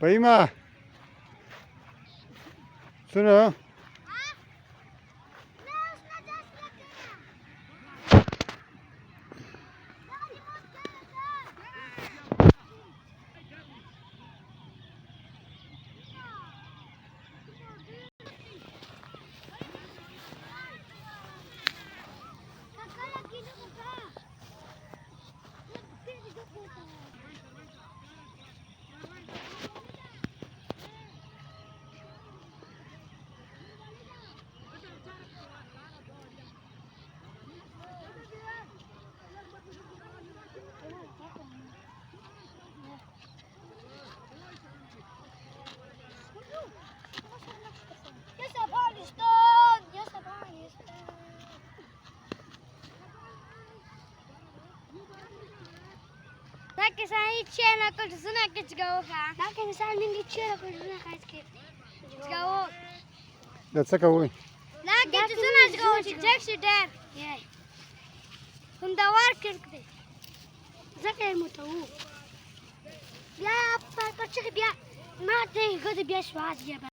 فهیمه سنو لكن سعيد شينا كل سنة كتجوها لكن سعيد شينا كل سنة كتجوها دا څه کوئ لكن سنة تجوها تجيك دار هم دوار كركدي زكاة متوو يا أبا كتشك بيا ما تيجي قد بيا شواد يا